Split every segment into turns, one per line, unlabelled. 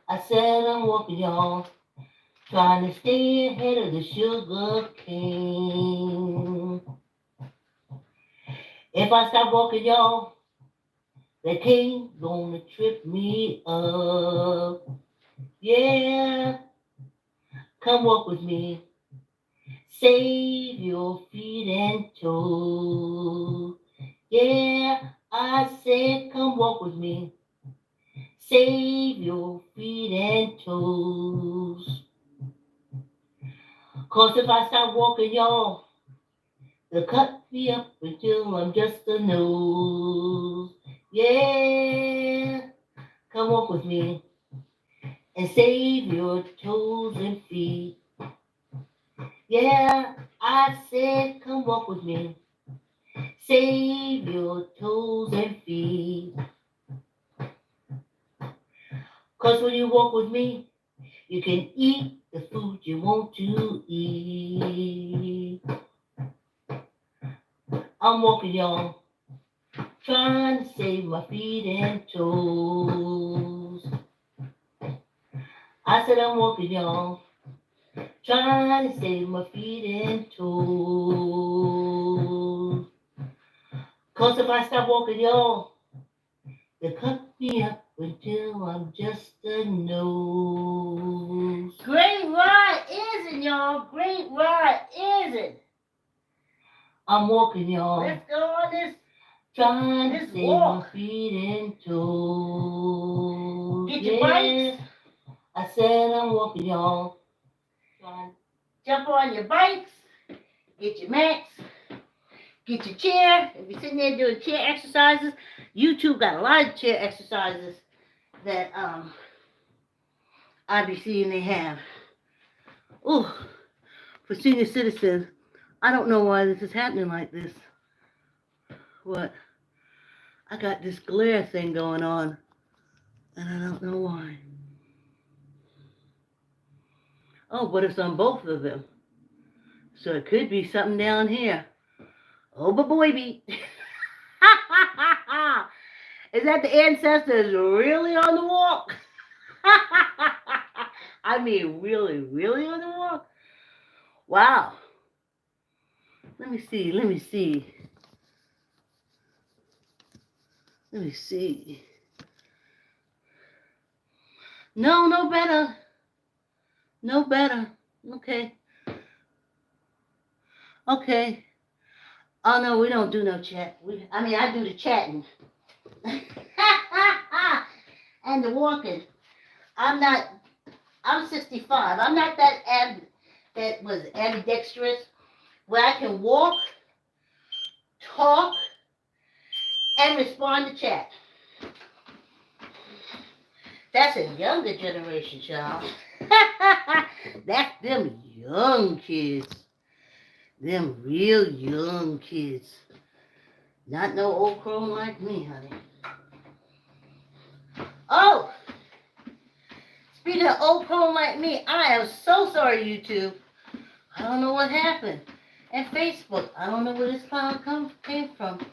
I said I'm walking, y'all, trying to stay ahead of the sugar cane. If I stop walking, y'all, the cane gonna trip me up. Yeah, come walk with me. Save your feet and toes. Yeah, I said come walk with me. Save your feet and toes. 'Cause if I stop walking, y'all, they'll cut me up until I'm just a nose. Yeah, come walk with me and save your toes and feet. Yeah, I said come walk with me. Save your toes and feet. 'Cause when you walk with me, you can eat the food you want to eat. I'm walking, y'all, trying to save my feet and toes. I said I'm walking, y'all, trying to save my feet and toes. 'Cause if I stop walking, y'all, they cut me up until I'm just a nose.
Great ride, isn't y'all? Great ride, isn't?
I'm walking, y'all.
Let's go on this.
Trying to
This
save
walk.
my feet and toes.
Get your bikes.
I said I'm walking, y'all. Trying.
Jump on your bikes. Get your mats. Get your chair. If you're sitting there doing chair exercises, YouTube got a lot of chair exercises that I be seeing they have. Ooh, for senior citizens, I don't know why this is happening like this. What? I got this glare thing going on, and I don't know why. Oh, but it's on both of them. So it could be something down here. Oh, but baby. Is that the ancestors really on the walk? I mean, really, really on the walk? Wow. Let me see. Let me see. Let me see. No, no better. No better. Okay. Okay. Oh, no, we don't do no chat. I do the chatting. And the walking. I'm 65. I'm not that was ambidextrous where I can walk, talk, and respond to chat. That's a younger generation, child. That's them young kids. Them real young kids. Not no old crone like me, honey. Oh! Speaking of old crone like me, I am so sorry, YouTube. I don't know what happened. And Facebook, I don't know where this cloud came from.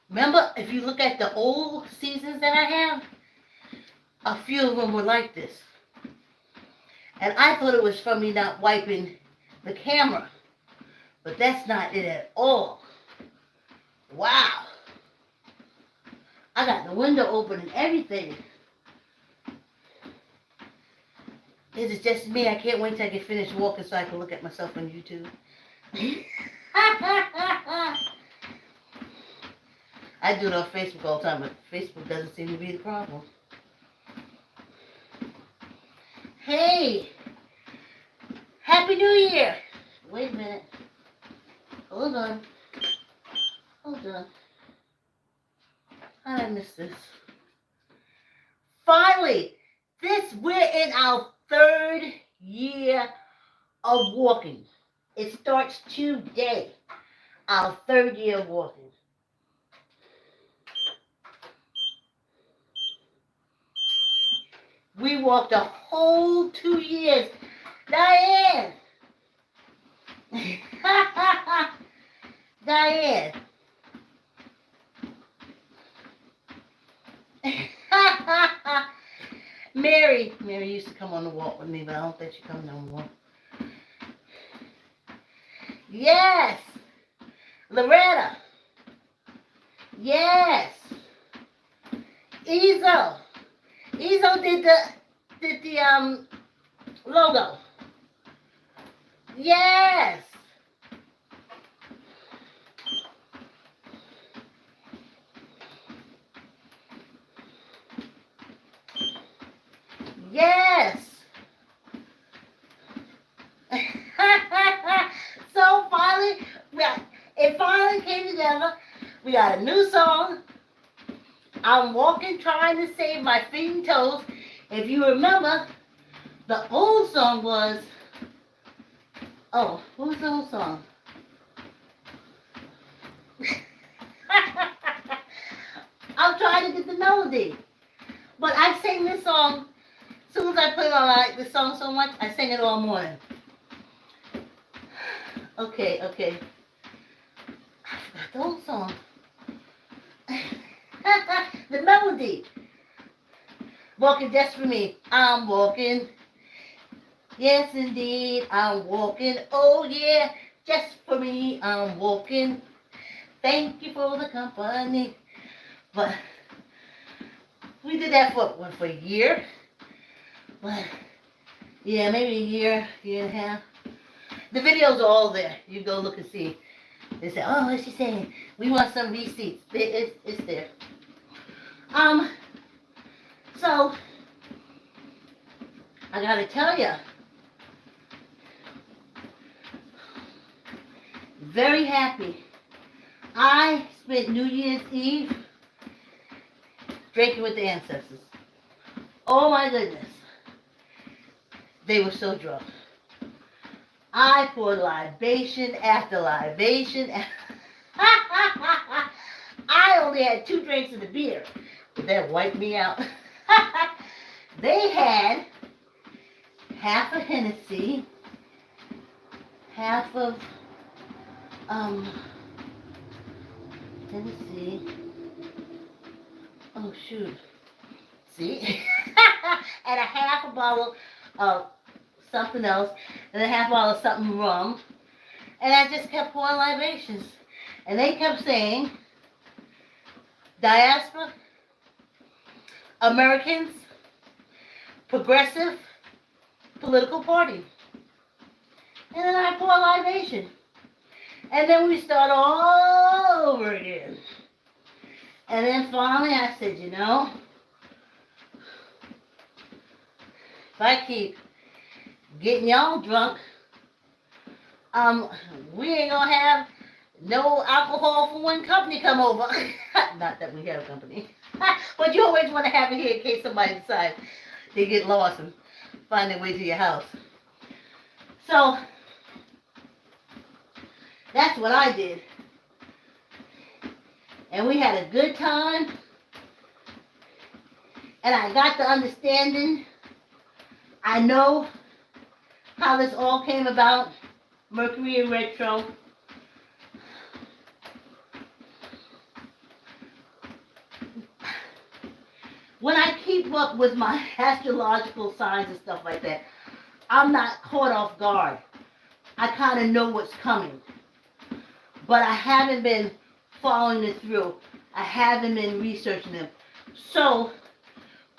Remember, if you look at the old seasons that I have, a few of them were like this. And I thought it was from me not wiping the camera. But that's not it at all. Wow. I got the window open and everything. Is it just me? I can't wait till I get finished walking so I can look at myself on YouTube. I do it on Facebook all the time, but Facebook doesn't seem to be the problem. Hey! Happy New Year! Wait a minute. Hold on. Hold on. How did I miss this? Finally! We're in our 3rd year of walking. It starts today. Our 3rd year of walking. We walked a whole 2 years. Diane! Diane! Mary used to come on the walk with me, but I don't think she comes no more. Yes. Loretta. Yes. Ezo. Ezo did the logo. Yes. Yes. So finally, it finally came together. We got a new song. I'm walking, trying to save my feet and toes. If you remember, the old song was, what was the old song? I'm trying to get the melody. But I sang this song, as soon as I put it on, I like this song so much, I sang it all morning. Okay. I forgot the old song. The melody. Walking just for me. I'm walking. Yes, indeed, I'm walking. Oh, yeah, just for me, I'm walking. Thank you for the company. But we did that for a year. But, yeah, maybe a year and a half. The videos are all there. You go look and see. They say, oh, what's she saying? We want some receipts. It's there. So, I gotta tell you, very happy. I spent New Year's Eve drinking with the ancestors. Oh my goodness. They were so drunk. I poured libation after libation. I only had 2 drinks of the beer, but that wiped me out. They had half a Hennessy, half of Hennessy. Oh shoot. See? And a half a bottle of something else, and a half bottle of something rum. And I just kept pouring libations. And they kept saying, diaspora, Americans, progressive, political party. And then I pour a libation. And then we start all over again. And then finally I said, you know, if I keep getting y'all drunk, we ain't gonna have no alcohol for when company come over. Not that we have company. But you always want to have it here in case somebody decides they get lost and find their way to your house. So, that's what I did. And we had a good time. And I got the understanding. I know how this all came about. Mercury in retro. When I keep up with my astrological signs and stuff like that, I'm not caught off guard. I kind of know what's coming. But I haven't been following it through. I haven't been researching them. So,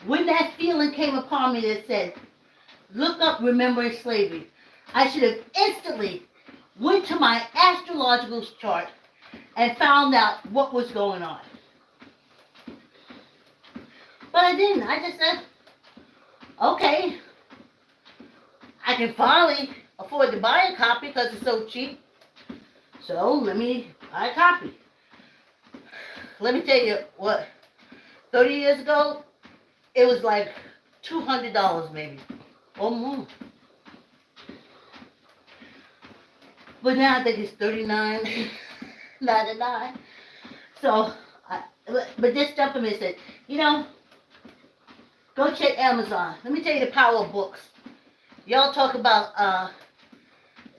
when that feeling came upon me that said, look up Remembering Slavery, I should have instantly went to my astrological chart and found out what was going on. But I didn't. I just said, okay, I can finally afford to buy a copy because it's so cheap. So let me buy a copy. Let me tell you what, 30 years ago, it was like $200 maybe, or more. But now I think it's $39.99. So, but this gentleman said, you know, go check Amazon. Let me tell you the power of books. Y'all talk about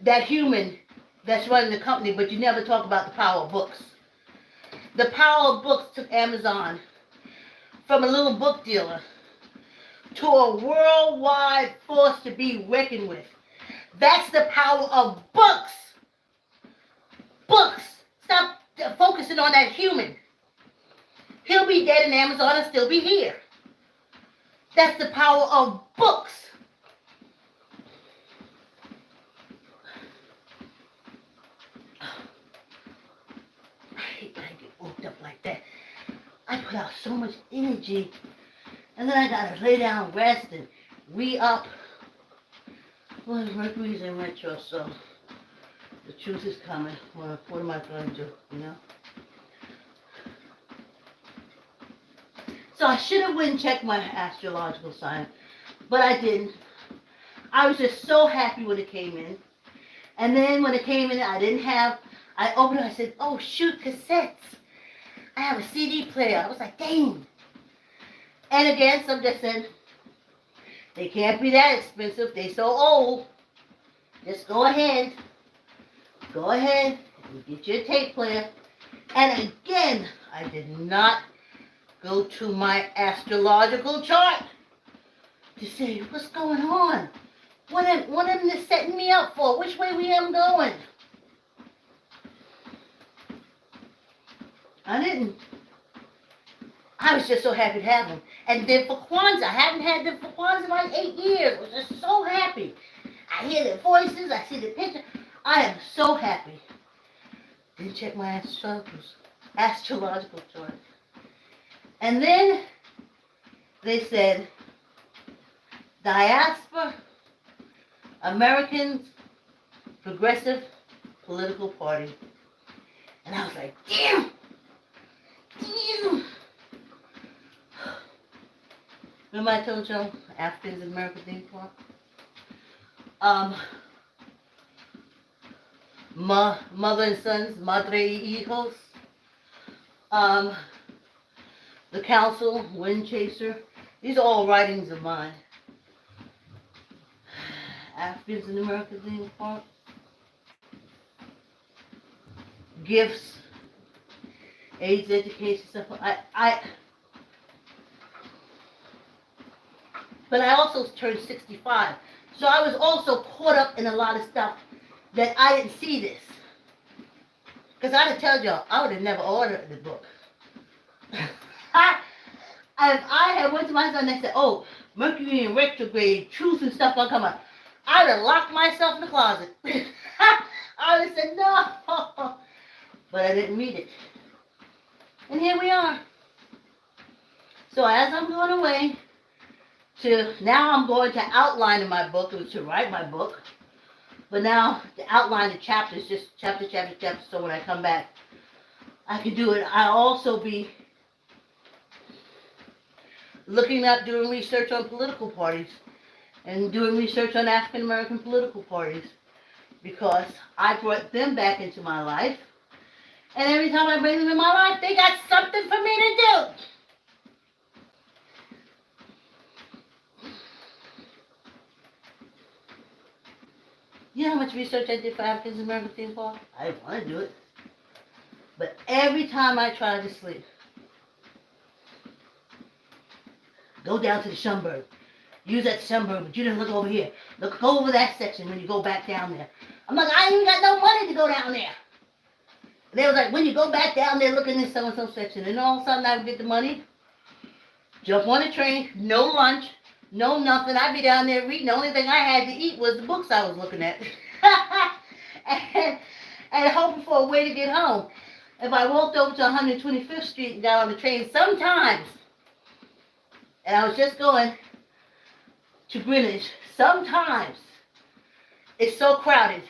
that human that's running the company, but you never talk about the power of books. The power of books took Amazon from a little book dealer to a worldwide force to be reckoned with. That's the power of books. Books. Stop focusing on that human. He'll be dead in Amazon and still be here. That's the power of books. I hate when I get worked up like that. I put out so much energy, and then I gotta lay down, rest, and re-up. Well, Mercury's in retro, so the truth is coming. Well, what am I going to do, you know? So I should have went and checked my astrological sign, but I didn't. I was just so happy when it came in. And then when it came in, I opened it, I said, oh shoot, cassettes. I have a CD player. I was like, dang. And again, some just said, they can't be that expensive. They so old. Just go ahead. Go ahead and get your tape player. And again, I did not go to my astrological chart to say, what's going on? What am they setting me up for? Which way we am going? I didn't. I was just so happy to have them. And then for Kwanzaa, I haven't had them for Kwanzaa in like 8 years. I was just so happy. I hear their voices. I see the picture. I am so happy. Didn't check my astrological chart. And then they said, Diaspora Americans Progressive Political Party. And I was like, damn! Damn! Remember I told y'all Africans in America Theme Park? Mother and Sons, Madre y Hijos. The Council, Wind Chaser. These are all writings of mine. Africans in America Theme Park. Gifts. AIDS education stuff. But I also turned 65. So I was also caught up in a lot of stuff that I didn't see this. Because I'd have told y'all, I would have never ordered the book. If I had went to my son and said, oh, Mercury in retrograde, truth and stuff gonna come out, I would have locked myself in the closet. I would have said, no. But I didn't read it. And here we are. So as I'm going away, now I'm going to outline in my book, to write my book. But now to outline the chapters, just chapter, so when I come back, I can do it. I'll also be looking up, doing research on political parties and doing research on African American political parties because I brought them back into my life. And every time I bring them in my life, they got something for me to do. You know how much research I did for African American Theme Park? I didn't want to do it. But every time I try to sleep, go down to the Schomburg. Use that Schomburg, but you didn't look over here. Go over that section when you go back down there. I'm like, I ain't even got no money to go down there. And they was like, when you go back down there, look in this so-and-so section. And all of a sudden, I would get the money, jump on the train, no lunch, no nothing. I'd be down there reading. The only thing I had to eat was the books I was looking at. and hoping for a way to get home. If I walked over to 125th Street and got on the train sometimes, and I was just going to Greenwich, sometimes it's so crowded,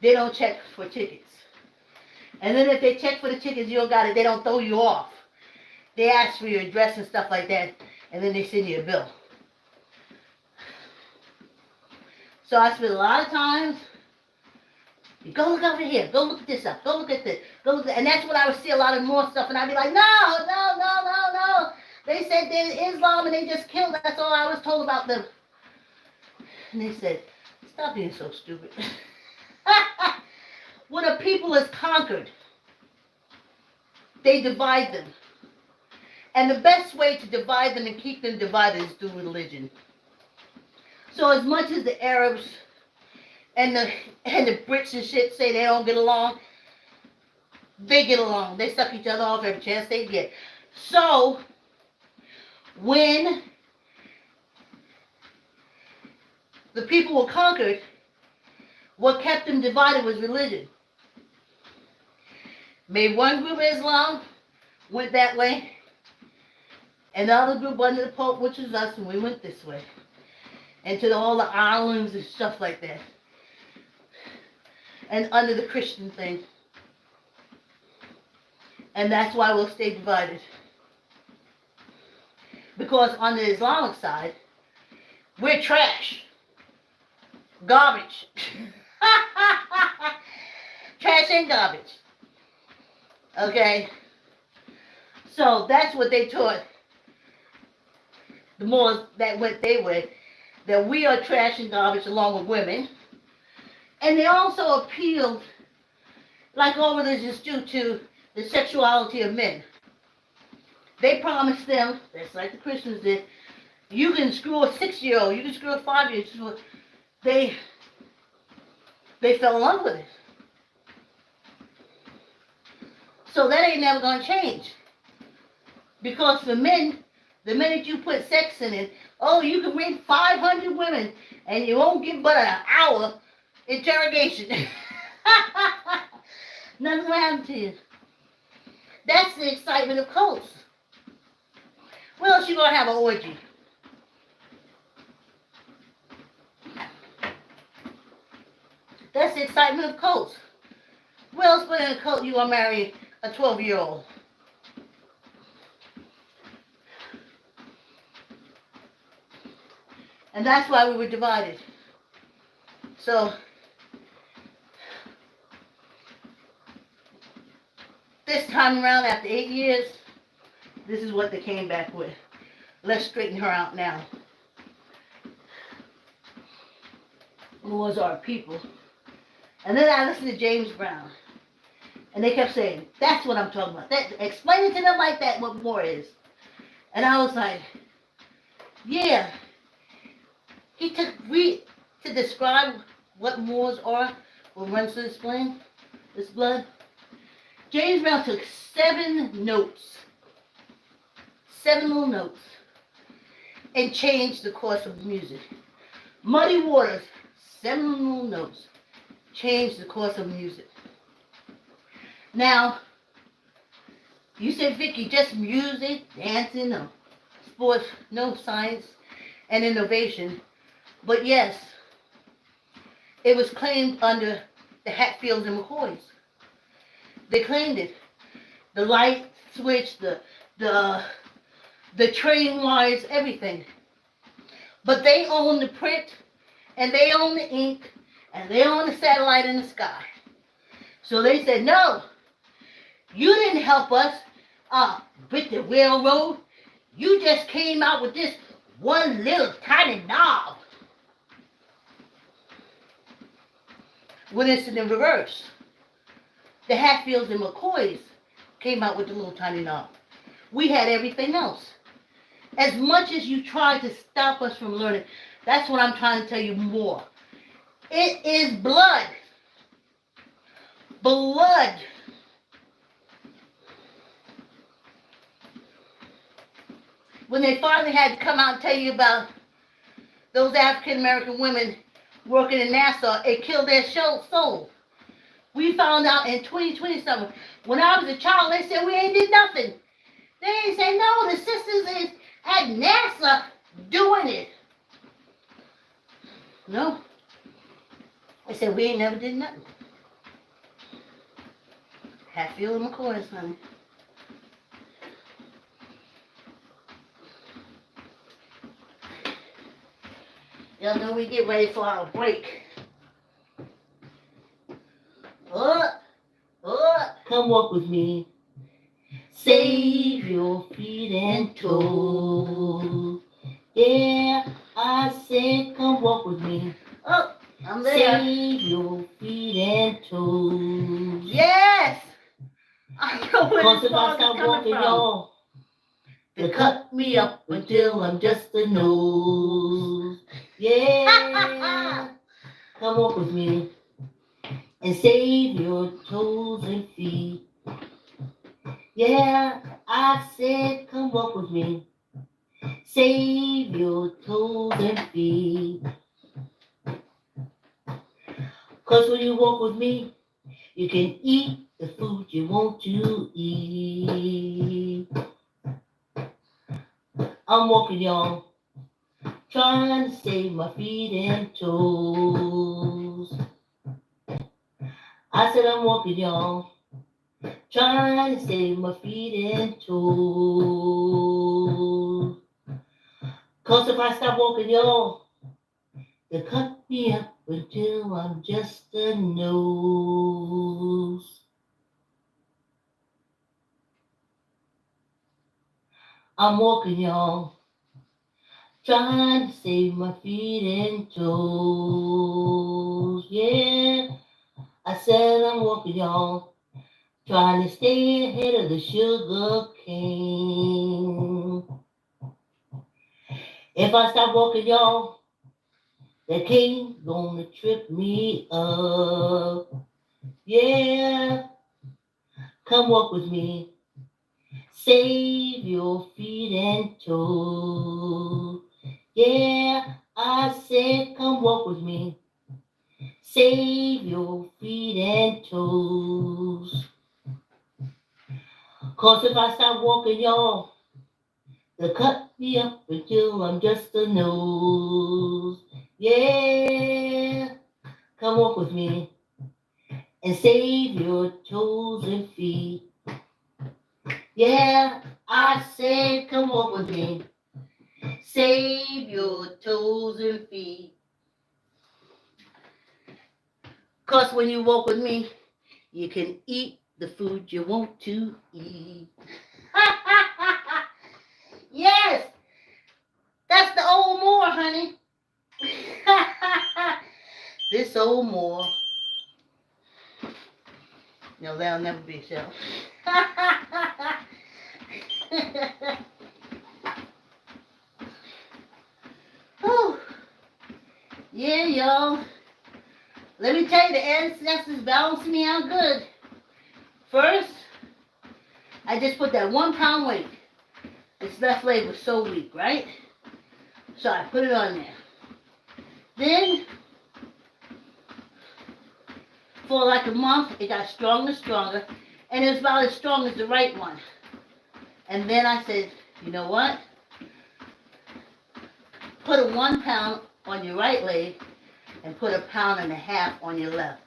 they don't check for tickets. And then if they check for the tickets, you don't got it, they don't throw you off. They ask for your address and stuff like that, and then they send you a bill. So I spent a lot of times, go look over here, go look this up, go look at this, go look at that. And that's when I would see a lot of more stuff, and I'd be like, no. They said they're Islam and they just killed. That's all I was told about them. And they said, stop being so stupid. When a people is conquered, they divide them. And the best way to divide them and keep them divided is through religion. So as much as the Arabs and the Brits and shit say they don't get along, they get along. They suck each other off every chance they get. So when the people were conquered, what kept them divided was religion. Made one group Islam, went that way, and the other group under the Pope, which is us, and we went this way. And to all the islands and stuff like that. And under the Christian thing. And that's why we'll stay divided. Because on the Islamic side, we're trash. Garbage. Trash and garbage. Okay? So that's what they taught the Moors that went their way. That we are trash and garbage along with women. And they also appealed, like all religions do, to the sexuality of men. They promised them, that's like the Christians did, you can screw a 6-year-old, you can screw a 5-year-old. They fell in love with it. So that ain't never gonna change. Because for men, the minute you put sex in it, oh, you can bring 500 women and you won't get but an hour interrogation. Nothing will happen to you. That's the excitement of cults. Where else you gonna have an orgy? That's the excitement of cults. Where else but in a cult you gonna marry a 12-year-old? And that's why we were divided. So, this time around, after 8 years, this is what they came back with. Let's straighten her out now. Moors are people. And then I listened to James Brown. And they kept saying, that's what I'm talking about. Explain it to them like that, what Moor is. And I was like, yeah. He took to describe what Moors are, what runs through this flame, this blood. James Brown took 7 notes, 7 little notes, and changed the course of the music. Muddy Waters, 7 little notes, changed the course of music. Now, you said, Vicky, just music, dancing, no sports, no science and innovation. But yes, it was claimed under the Hatfields and McCoys. They claimed it. The light switch, the train wires, everything. But they own the print, and they own the ink, and they own the satellite in the sky. So they said, no, you didn't help us with the railroad. You just came out with this one little tiny knob. When it's in the reverse. The Hatfields and McCoys came out with the little tiny knob. We had everything else. As much as you try to stop us from learning, that's what I'm trying to tell you more. It is blood. Blood. When they finally had to come out and tell you about those African American women working in Nassau, it killed their soul. We found out in 2020 something. When I was a child, they said we ain't did nothing. They ain't say no, the sisters is at NASA doing it. No. They said we ain't never did nothing. Hatfield and McCoys, honey. Y'all know we get ready for our break.
Come walk with me. Save your feet and toes. Yeah, I said come walk with me.
Oh, I'm there.
Save your feet and toes.
Yes! I know where
Cause
this
if I
song is
stop
coming
walking,
from.
y'all, to cut me up until I'm just a nose. Yeah, come walk with me and save your toes and feet. Yeah, I said come walk with me, save your toes and feet. 'Cause when you walk with me, you can eat the food you want to eat. I'm walking, y'all, trying to save my feet and toes. I said I'm walking, y'all, trying to save my feet and toes. 'Cause if I stop walking, y'all, they cut me up until I'm just a nose. I'm walking, y'all, trying to save my feet and toes. Yeah, I said I'm walking, y'all, trying to stay ahead of the sugar cane. If I stop walking, y'all, the cane gonna trip me up. Yeah, come walk with me, save your feet and toes. Yeah, I said come walk with me, save your feet and toes. 'Cause if I stop walking, y'all, they'll cut me up until I'm just a nose. Yeah, come walk with me and save your toes and feet. Yeah, I said come walk with me, save your toes and feet. 'Cause when you walk with me, you can eat the food you want to eat. Yes, that's the old Moore, honey. This old Moore. No, that'll never be so. Whew. Yeah, y'all. Let me tell you, the ancestors balanced me out good. First, I just put that 1 pound weight. This left leg was so weak, right? So I put it on there. Then, for like a month, it got stronger and stronger. And it was about as strong as the right one. And then I said, you know what? Put a 1 pound on your right leg and put a 1.5 pounds on your left.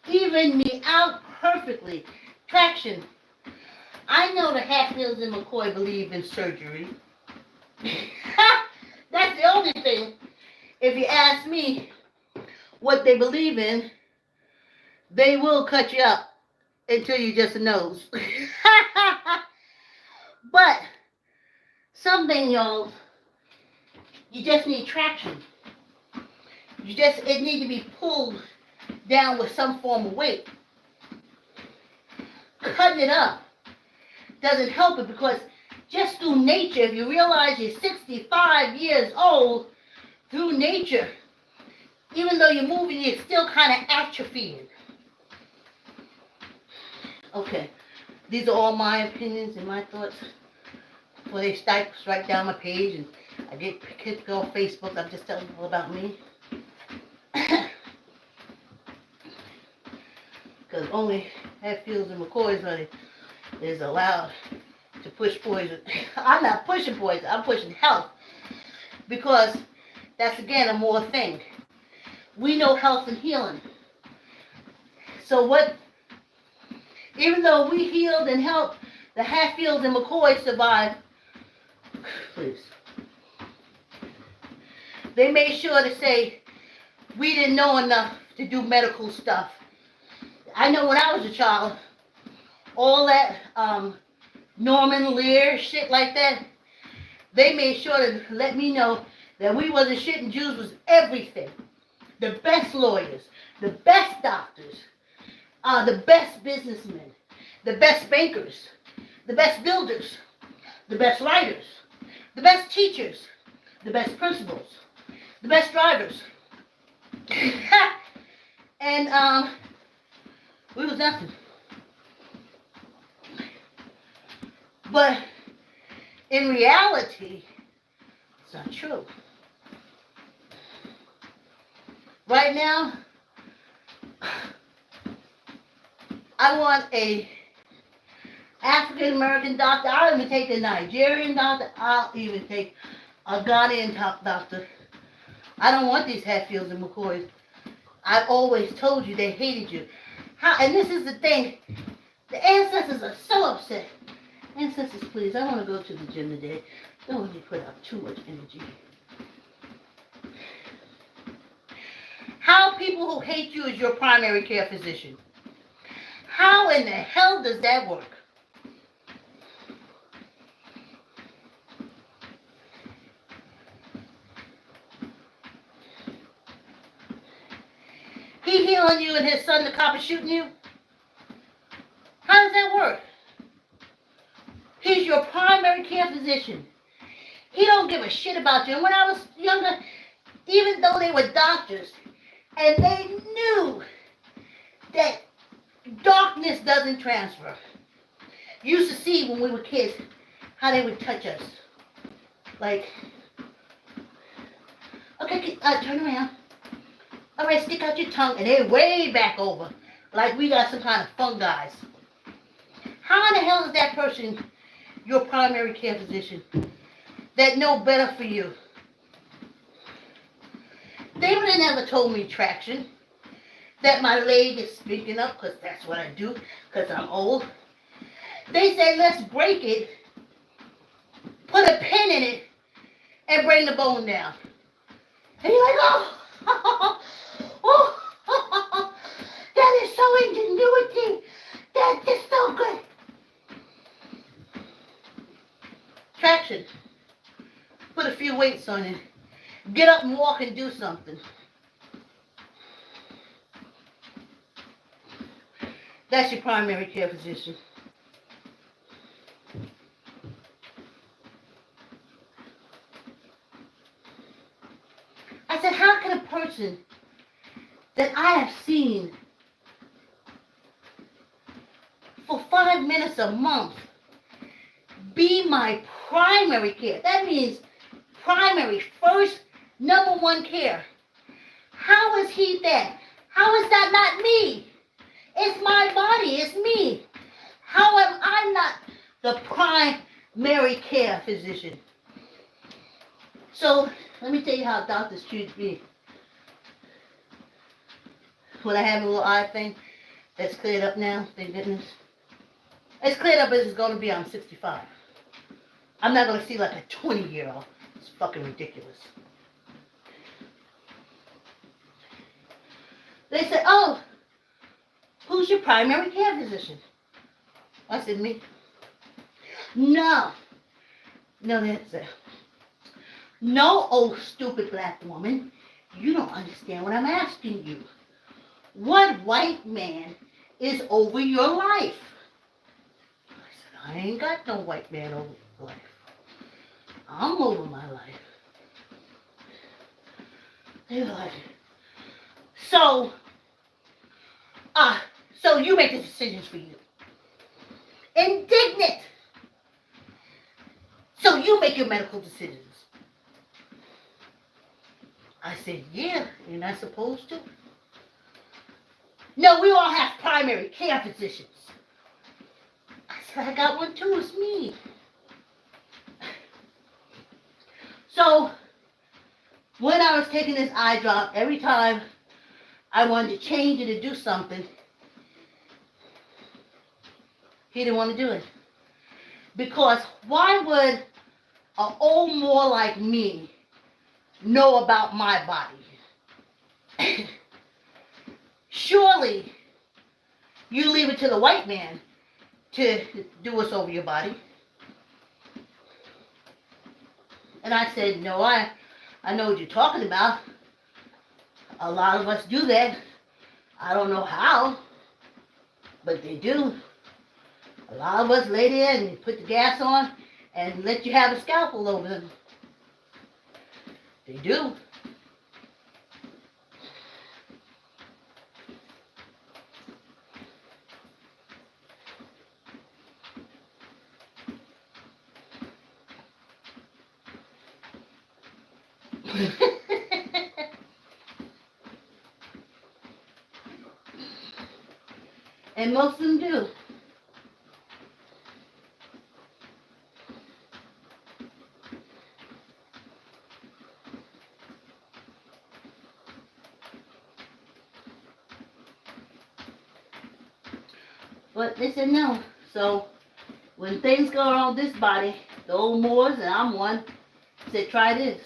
Even me out perfectly. Traction. I know the Hatfields and McCoy believe in surgery. That's the only thing. If you ask me what they believe in, they will cut you up until you just a nose. But something, y'all, you just need traction. It need to be pulled down with some form of weight. Cutting it up doesn't help it, because just through nature, if you realize you're 65 years old, through nature, even though you're moving, you're still kind of atrophying. Okay, these are all my opinions and my thoughts. Before they start right down my page, and I get kids go on Facebook, I'm just telling people about me. Because only Hatfields and McCoys is allowed to push poison. I'm not pushing poison, I'm pushing health. Because that's, again, a more thing. We know health and healing. So even though we healed and helped the Hatfields and McCoys survive, please, they made sure to say we didn't know enough to do medical stuff. I know when I was a child, all that Norman Lear shit like that, they made sure to let me know that we wasn't shit and Jews was everything. The best lawyers, the best doctors, the best businessmen, the best bankers, the best builders,
the best writers, the best teachers, the best principals, the best drivers. And we was nothing. But in reality, it's not true. Right now, I want a African American doctor. I'll even take a Nigerian doctor. I'll even take a Ghanaian doctor. I don't want these Hatfields and McCoys. I've always told you they hated you. And this is the thing. The ancestors are so upset. Ancestors, please, I want to go to the gym today. Don't let me put out too much energy. How people who hate you is your primary care physician. How in the hell does that work? He healing you and his son, the cop, is shooting you? How does that work? He's your primary care physician. He don't give a shit about you. And when I was younger, even though they were doctors, and they knew that darkness doesn't transfer. You used to see when we were kids how they would touch us. Like, okay, turn around. All right, stick out your tongue, and they're way back over, like we got some kind of fungi. How in the hell is that person your primary care physician that know better for you? They would have never told me traction, that my leg is speaking up, because that's what I do, because I'm old. They say, let's break it, put a pin in it, and bring the bone down. And you're like, oh, that is so ingenuity. That is so good. Traction. Put a few weights on it. Get up and walk and do something. That's your primary care physician. I said, how can a person that I have seen for 5 minutes a month be my primary care? That means primary, first, number one care. How is he that? How is that not me? It's my body, it's me. How am I not the primary care physician? So, let me tell you how doctors treat me. When I have a little eye thing, that's cleared up now, thank goodness. It's cleared up as it's going to be. I'm 65. I'm not going to see like a 20-year-old. It's fucking ridiculous. They said, oh, who's your primary care physician? I said, me. No, that's it. No, oh, stupid black woman. You don't understand what I'm asking you. What white man is over your life? I said, I ain't got no white man over my life. I'm over my life. They were like, so you make the decisions for you. Indignant. So you make your medical decisions. I said, yeah, ain't I supposed to? No, we all have primary care physicians. I said, I got one too, it's me. So, when I was taking this eye drop, every time I wanted to change it to do something, he didn't want to do it. Because why would an old Moor like me know about my body? Surely, you leave it to the white man to do what's over your body. And I said, no, I know what you're talking about. A lot of us do that. I don't know how, but they do. A lot of us lay there and put the gas on and let you have a scalpel over them. They do. And most of them do. But they said no. So when things go around this body, the old Moors, and I'm one, said try this.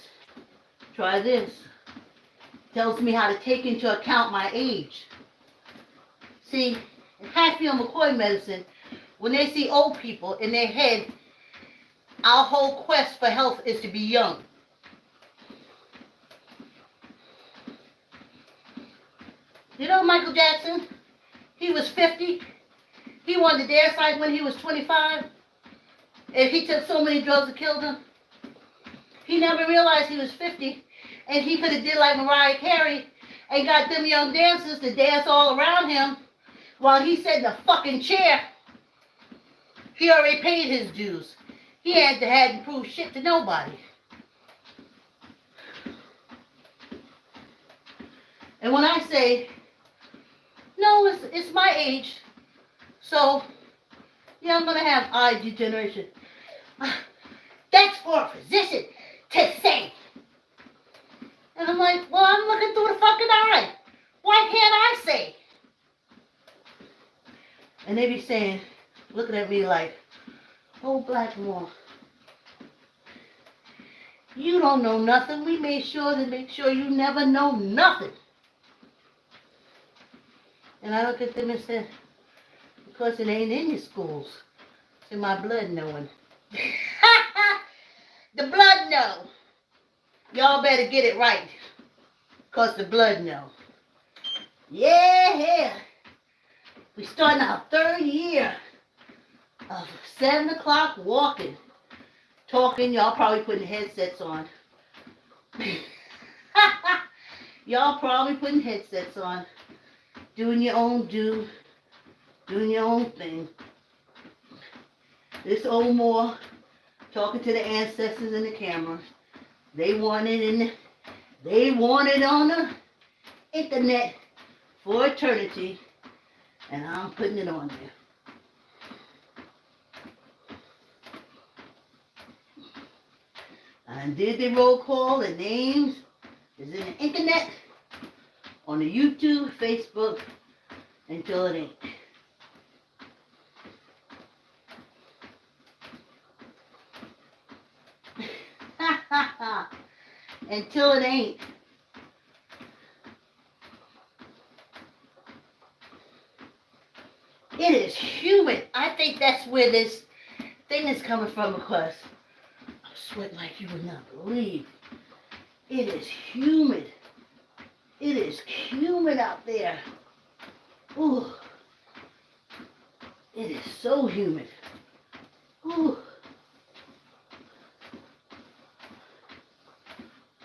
Try this. Tells me how to take into account my age. See, in Hatfield McCoy medicine, when they see old people in their head, our whole quest for health is to be young. You know Michael Jackson? He was 50. He won the dare site when he was 25. And he took so many drugs that killed him. He never realized he was 50. And he could have did like Mariah Carey and got them young dancers to dance all around him while he sat in a fucking chair. He already paid his dues. He hadn't proved shit to nobody. And when I say, no, it's my age, so yeah, I'm gonna have eye degeneration. That's for a physician to say. And I'm like, well, I'm looking through the fucking eye. Why can't I say? And they be saying, looking at me like, oh, Blackmore, you don't know nothing. We made sure to make sure you never know nothing. And I look at them and said, because it ain't in your schools. It's in my blood knowing. The blood know. Y'all better get it right. Because the blood know. Yeah. We starting our 3rd year of 7 o'clock walking. Talking, y'all probably putting headsets on. Y'all probably putting headsets on. Doing your own doing your own thing. This old Moore talking to the ancestors in the camera. They want it on the internet for eternity, and I'm putting it on there. I did the roll call. The names is in the internet, on the YouTube, Facebook, until it ain't. Until it ain't. It is humid. I think that's where this thing is coming from, because I'm sweating like you would not believe. It is humid. It is humid out there. Ooh. It is so humid. Ooh.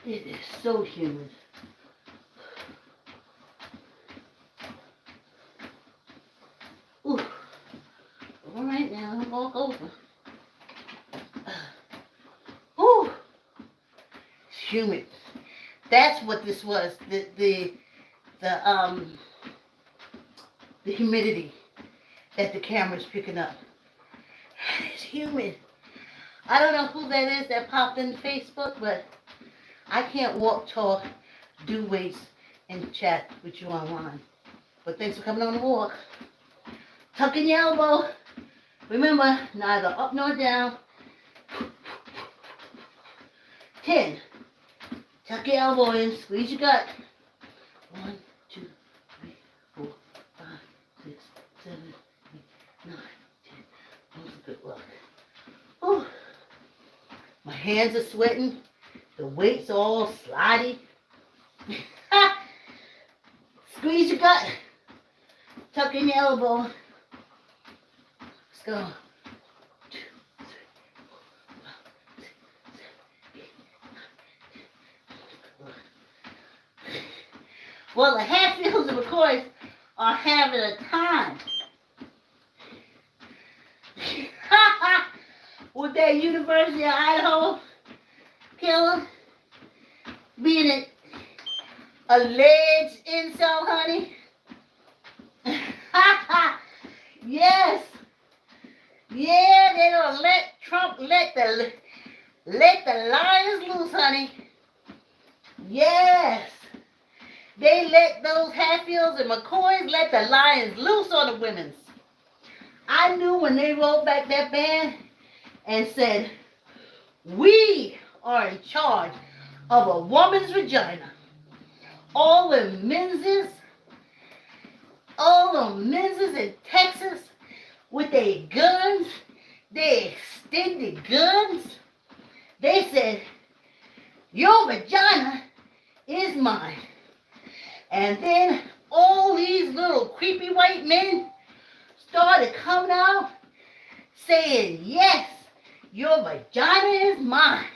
It is so humid. Ooh. All right now, I'll walk over. Ooh. It's humid. That's what this was. The humidity that the camera's picking up. It's humid. I don't know who that is that popped in Facebook, but I can't walk, talk, do weights, and chat with you online. But thanks for coming on the walk. Tuck in your elbow. Remember, neither up nor down. 10. Tuck your elbow in, squeeze your gut. 1, 2, 3, 4, 5, 6, 7, 8, 9, 10. That was a good look. Whew. My hands are sweating. The weight's all slidey. Squeeze your gut. Tuck in your elbow. Let's go. 2, 3, 4, Well, the Hatfields and McCoys are having a time. With that University of Idaho killer being an alleged incel, honey. Yes. Yeah, they don't let Trump let the lions loose, honey. Yes. They let those Hatfields and McCoys let the lions loose on the women's. I knew when they rolled back that ban and said, we are in charge of a woman's vagina. All the menses in Texas with their guns, their extended guns, they said, your vagina is mine. And then all these little creepy white men started coming out saying, yes, your vagina is mine.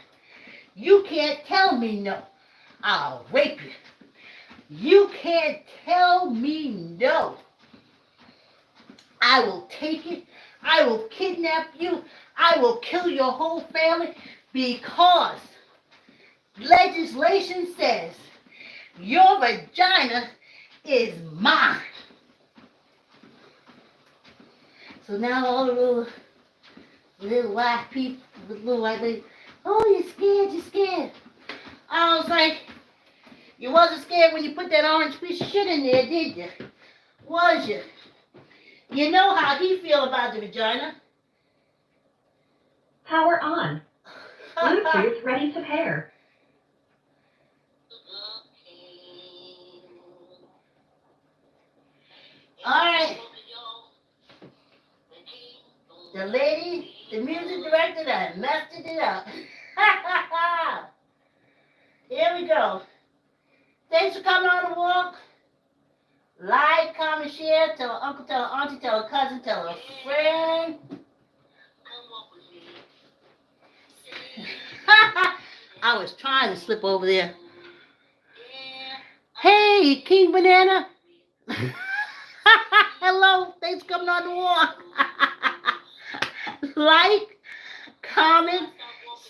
You can't tell me no. I'll rape you. You can't tell me no. I will take it. I will kidnap you. I will kill your whole family because legislation says your vagina is mine. So now all the little white people, little white ladies, oh, you're scared. I was like, you wasn't scared when you put that orange piece of shit in there, did you? Was you? You know how he feel about the vagina.
Power on. Bluetooth ready to pair.
Alright. The lady, the music director that messed it up. Here we go. Thanks for coming on the walk. Like, comment, share, tell an uncle, tell an auntie, tell a cousin, tell a friend. I was trying to slip over there. Hey, King Banana. Hello, thanks for coming on the walk. Like, comment,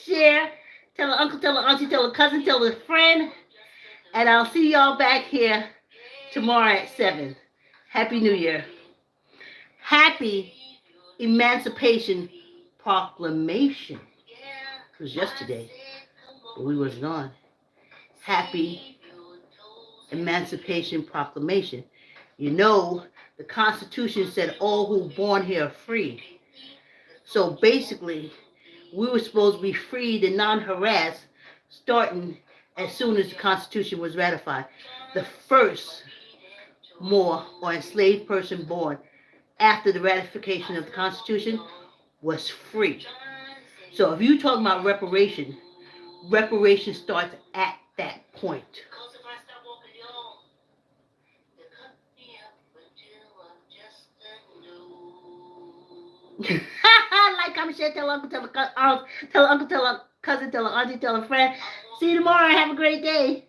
share, tell an uncle, tell an auntie, tell a cousin, tell a friend. And I'll see y'all back here tomorrow at 7. Happy New Year. Happy Emancipation Proclamation. It was yesterday, but we wasn't on. Happy Emancipation Proclamation. You know, the Constitution said all who are born here are free. So basically, we were supposed to be freed and non-harassed starting as soon as the Constitution was ratified. The first Moor or enslaved person born after the ratification of the Constitution was free. So if you talk about reparation starts at that point. Like, comment, share, tell uncle, tell a cousin, tell a cousin, tell an auntie, tell a friend. See you tomorrow. Have a great day.